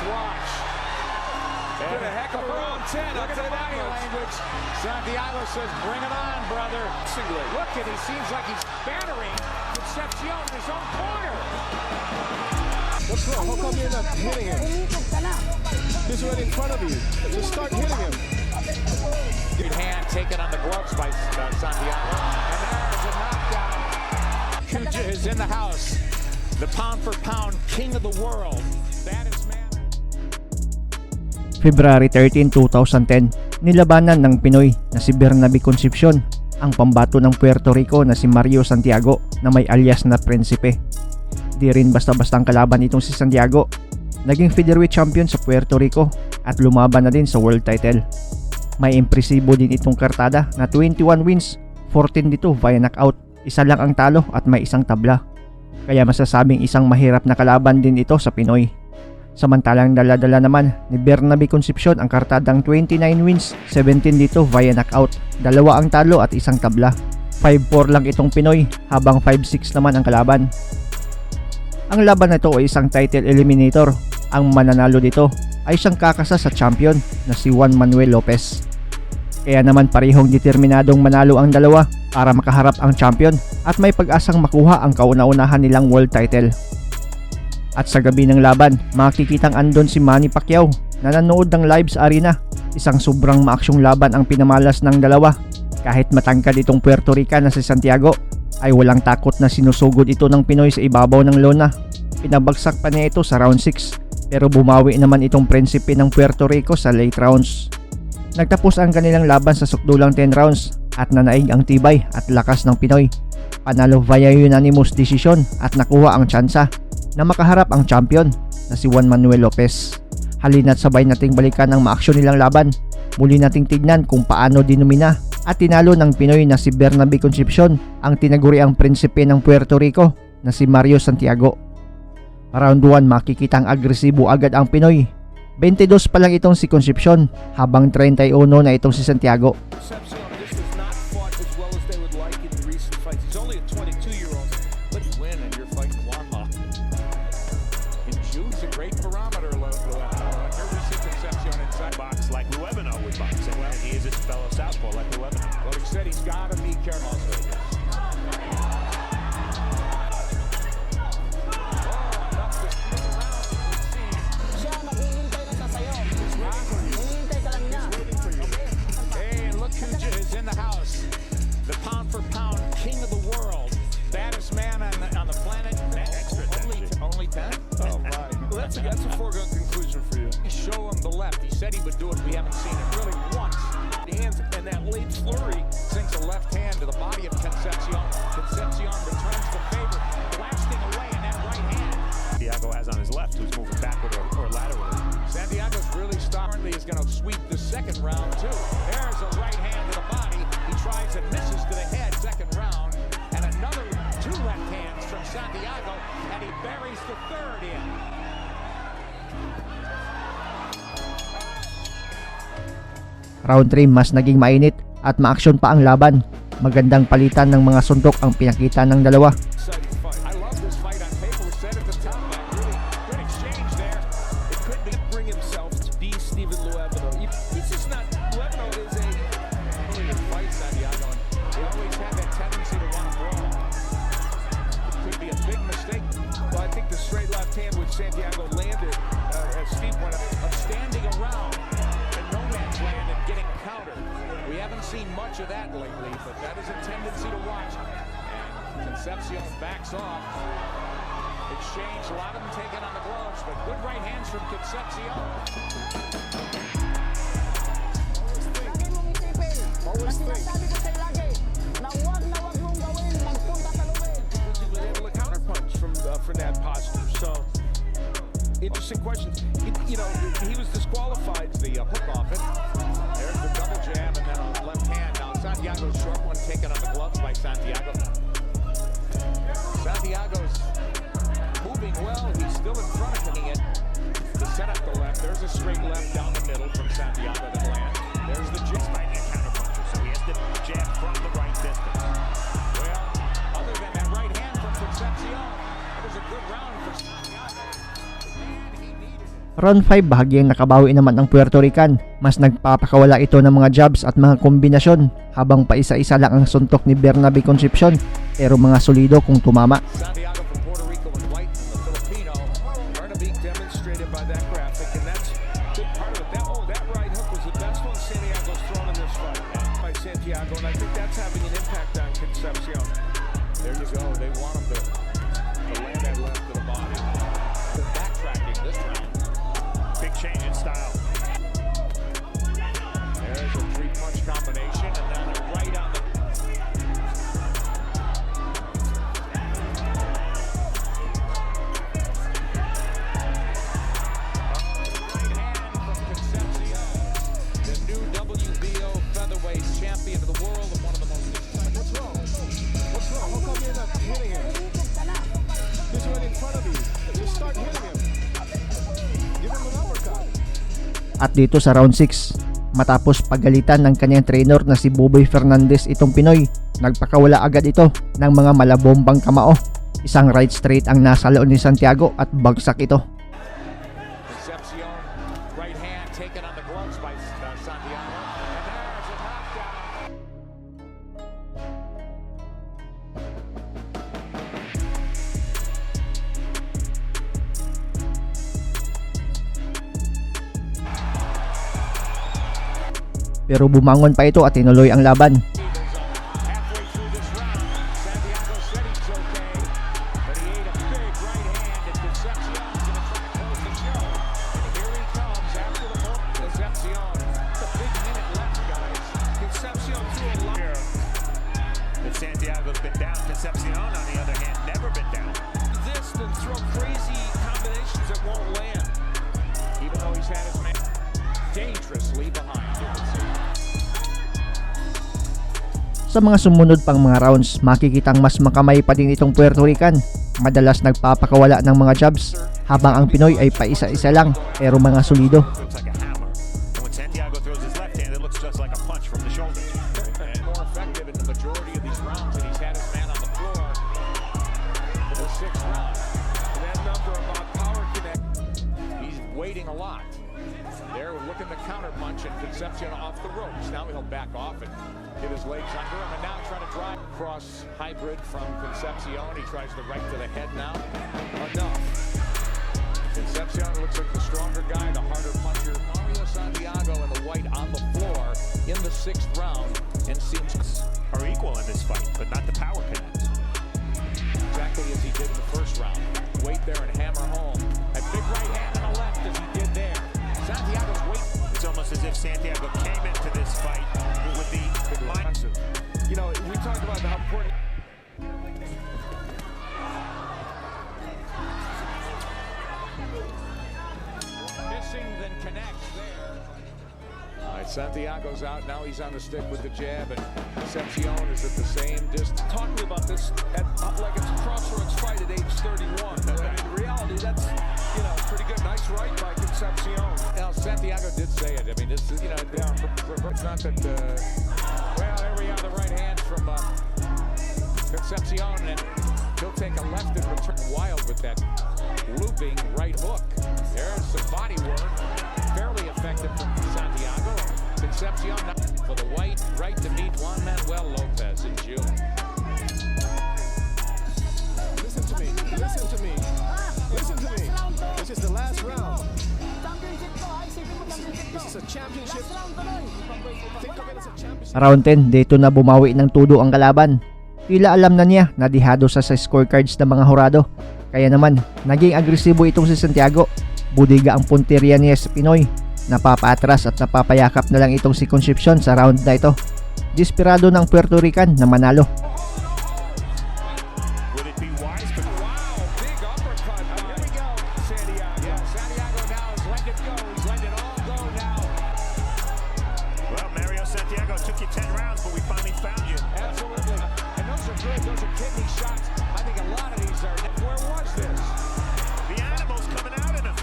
watch. And a heck of a round 10. Look at the body language. Santiago says, bring it on, brother. Look at, he seems like he's battering Concepcion in his own corner. What's wrong? How come you're not hitting him? He's right in front of you. Just start hitting him. Good hand taken on the gloves by Santiago. And there's a knockdown. Kuja is in the house. The pound-for-pound king of the world. That is man. February 13, 2010, nilabanan ng Pinoy na si Bernabe Concepcion ang pambato ng Puerto Rico na si Mario Santiago na may alias na Prinsipe. Di rin basta-bastang kalaban itong si Santiago. Naging featherweight champion sa Puerto Rico at lumaban na din sa world title. May impresibo din itong kartada na 21 wins, 14 dito via knockout, isa lang ang talo at may isang tabla. Kaya masasabing isang mahirap na kalaban din ito sa Pinoy. Samantalang dala-dala naman ni Bernabe Concepcion ang kartadang 29 wins, 17 dito via knockout, dalawa ang talo at isang tabla. 5-4 lang itong Pinoy habang 5-6 naman ang kalaban. Ang laban na ito ay isang title eliminator. Ang mananalo dito ay siyang kakasa sa champion na si Juan Manuel Lopez. Kaya naman parehong determinadong manalo ang dalawa para makaharap ang champion at may pag-asang makuha ang kauna-unahan nilang world title. At sa gabi ng laban, makikitang andon si Manny Pacquiao na nanood ng live sa arena. Isang sobrang maaksyong laban ang pinamalas ng dalawa. Kahit matangkad itong Puerto Rican na si Santiago, ay walang takot na sinusugod ito ng Pinoy sa ibabaw ng lona. Pinabagsak pa niya ito sa round 6, pero bumawi naman itong Prinsipe ng Puerto Rico sa late rounds. Nagtapos ang kanilang laban sa sukdulang 10 rounds at nanaig ang tibay at lakas ng Pinoy. Panalo via unanimous decision at nakuha ang tsansa na makaharap ang champion na si Juan Manuel Lopez. Halina't sabay nating balikan ang maaksyon nilang laban. Muli nating tignan kung paano dinumina at tinalo ng Pinoy na si Bernabe Concepcion ang tinaguriang Prinsipe ng Puerto Rico na si Mario Santiago. Round 1, makikitang agresibo agad ang Pinoy. 22 pa lang itong si Concepcion habang 31 na itong si Santiago. That's a foregone conclusion for you. Show him the left. He said he would do it. We haven't seen it really once. Hands and that late flurry sinks a left hand to the body of Concepcion. Concepcion returns the favor, blasting away in that right hand. Santiago has on his left, who's moving backward or laterally. Santiago's really starting. He's going to sweep the second round too. There's a right hand to the body. He tries and misses to the head. Second round, and another two left hands from Santiago, and he buries the third in. Round 3, mas naging mainit at maaksyon pa ang laban. Magandang palitan ng mga suntok ang pinakita ng dalawa. Santiago landed as Steve went up, standing around in no man's land and getting countered. We haven't seen much of that lately, but that is a tendency to watch. And Concepcion backs off. Exchange, a lot of them taking on the gloves, but good right hands from Concepcion. Always think. Able to counterpunch from that posture. So. Interesting questions. You know, he was disqualified for the hook off it. There's the double jab and then a left hand. Now Santiago's short one taken on the gloves by Santiago. Santiago's moving well. He's still in front of him. To set up the left. There's a straight left down the middle from Santiago that lands. There's the jab. Fighting a counterpuncher, so he has to jab from the right distance. Well, other than that right hand from Concepcion, it was a good round for Santiago. And he needed it. Round 5 bahagyang nakabawi naman ang Puerto Rican. Mas nagpapakawala ito ng mga jabs at mga kombinasyon habang paisa-isa lang ang suntok ni Bernabe Concepcion pero mga solido kung tumama. Santiago from Puerto Rico in white and the Filipino. Bernabe demonstrated by that graphic, and that's a big part of it. That right hook was the best one Santiago's thrown in this fight by Santiago, and I think that's having an impact on Concepcion. There you go. They want him to land that left to the body. They're backtracking this round. Big change in style. There's a three-punch combination, and then a right on the... Right hand from Concepcion, the new WBO featherweight champion of the world, and one of the most exciting... What's wrong? What's wrong? How come you're not hitting him? He's right in front of you. Just start hitting him. Give him an uppercut. At dito sa round 6, matapos pagalitan ng kanyang trainer na si Boboy Fernandez itong Pinoy, nagpakawala agad ito ng mga malabombang kamao. Isang right straight ang nasalo ni Santiago at bagsak ito. Concepcion, right hand taken on the gloves by Santiago. And there's a knockdown. Pero bumangon pa ito at tinuloy ang laban. Halfway through this round, Santiago said he's okay, but he ate a big right hand, and Concepcion's going to try to close the show. And here he comes after the hook. Concepcion, a big minute left, guys. Concepcion threw a lot. If Santiago's been down, Concepcion, on the other hand, never been down. This then throw crazy combinations that won't land, even though he's had his man dangerously behind him. Sa mga sumunod pang mga rounds, makikitang mas makamay pa din itong Puerto Rican. Madalas nagpapakawala ng mga jabs, habang ang Pinoy ay paisa-isa lang pero mga solido. Looks like a hammer. And when Santiago throws his left hand, it looks just like a punch from the shoulder. And more effective in the majority of these rounds, and he's had his man on the floor for the 6th round. And that number about power connect, he's waiting a lot. They're looking to counter punch, and Concepcion off the ropes. Now he'll back off and get his legs under him, and now trying to drive cross hybrid from Concepcion. He tries the right to the head now. Enough. Concepcion looks like the stronger guy, the harder puncher. Mario Santiago and the white on the floor in the 6th round, and seems are equal in this fight, but not the power connect. Exactly as he did in the 1st round. Wait there and hammer home. A big right hand and a left as he did there. Santiago's weight. It's almost as if Santiago came into this fight with the mind. You know, we talked about how important. Missing then connects there. All right, Santiago's out. Now he's on the stick with the jab, and Concepcion is at the same distance. Talking about this like it's a crossroads fight at age 31. In reality, that's pretty good. Nice right by Concepcion. Now Santiago did say it. I mean, this is it's not that. Well, there we are. The right hand from Concepcion, and he'll take a left and return wild with that looping right hook. There's some body work, fairly effective from Santiago. Concepcion for the white right to meet Juan Manuel Lopez in June. Listen to me. Listen to me. Listen to me. This is the last round. This is a championship. Think of it as a championship. Round 10, dito na bumawi ng tudo ang kalaban. Tila alam na niya na dihado sa scorecards ng mga hurado. Kaya naman, naging agresibo itong si Santiago. Budiga ang punteriya niya sa Pinoy. Napapatras at napapayakap na lang itong si Concepcion sa round na ito. Desperado ng Puerto Rican na manalo. Would it be wise? But wow, big uppercut. Here we go, Santiago. Santiago now has let it go. He's letting it all go now. Well, Mario Santiago took you 10 rounds, but we finally found you. Absolutely. And those are good. Those are kidney shots. I think a lot of these are. Where was this? The animal's coming out in him.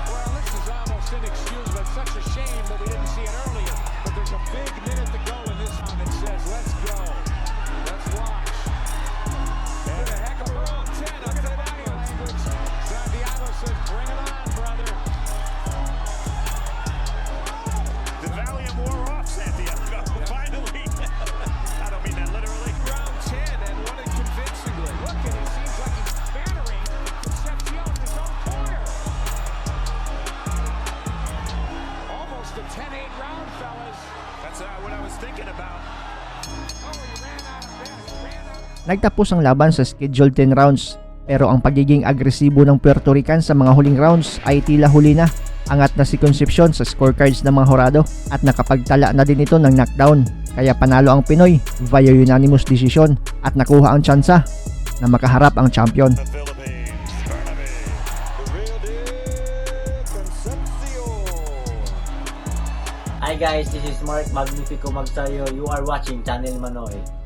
Well, this is almost inexcusable. It's such a shame that we didn't see it earlier. But there's a big minute to go in this one that says, let's go. Nagtapos ang laban sa scheduled 10 rounds, pero ang pagiging agresibo ng Puerto Rican sa mga huling rounds ay tila huli na. Angat na si Concepcion sa scorecards ng mga horado at nakapagtala na din ito ng knockdown, kaya panalo ang Pinoy via unanimous decision at nakuha ang tsansa na makaharap ang champion. Hi guys, this is Mark Magnifico Magsayo. You are watching Channel Manoy.